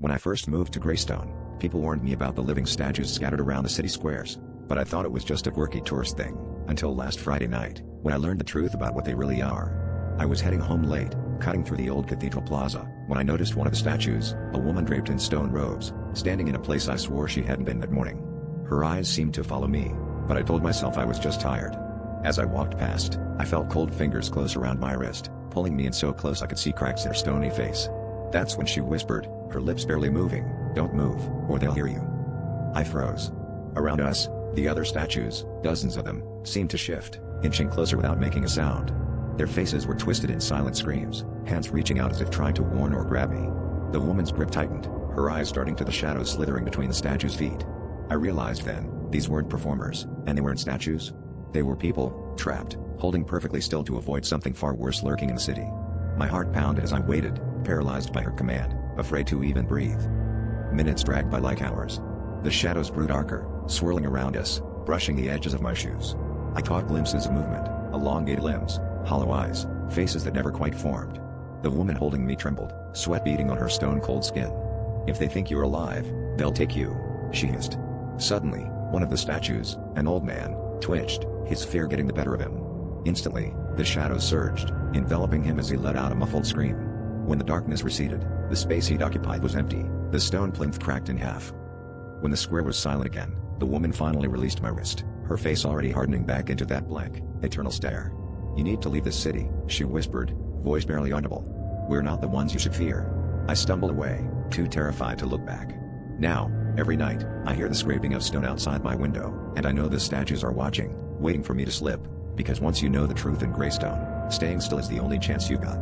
When I first moved to Greystone, people warned me about the living statues scattered around the city squares, but I thought it was just a quirky tourist thing, until last Friday night, when I learned the truth about what they really are. I was heading home late, cutting through the old cathedral plaza, when I noticed one of the statues, a woman draped in stone robes, standing in a place I swore she hadn't been that morning. Her eyes seemed to follow me, but I told myself I was just tired. As I walked past, I felt cold fingers close around my wrist, pulling me in so close I could see cracks in her stony face. That's when she whispered, her lips barely moving, "Don't move, or they'll hear you." I froze. Around us, the other statues, dozens of them, seemed to shift, inching closer without making a sound. Their faces were twisted in silent screams, hands reaching out as if trying to warn or grab me. The woman's grip tightened, her eyes darting to the shadows slithering between the statue's feet. I realized then, these weren't performers, and they weren't statues. They were people, trapped, holding perfectly still to avoid something far worse lurking in the city. My heart pounded as I waited, paralyzed by her command, afraid to even breathe. Minutes dragged by like hours. The shadows grew darker, swirling around us, brushing the edges of my shoes. I caught glimpses of movement, elongated limbs, hollow eyes, faces that never quite formed. The woman holding me trembled, sweat beading on her stone-cold skin. "If they think you're alive, they'll take you," she hissed. Suddenly, one of the statues, an old man, twitched, his fear getting the better of him. Instantly, the shadows surged, enveloping him as he let out a muffled scream. When the darkness receded, the space he'd occupied was empty, the stone plinth cracked in half. When the square was silent again, the woman finally released my wrist, her face already hardening back into that blank, eternal stare. "You need to leave this city," she whispered, voice barely audible. "We're not the ones you should fear." I stumbled away, too terrified to look back. Now, every night, I hear the scraping of stone outside my window, and I know the statues are watching, waiting for me to slip, because once you know the truth in Greystone, staying still is the only chance you've got.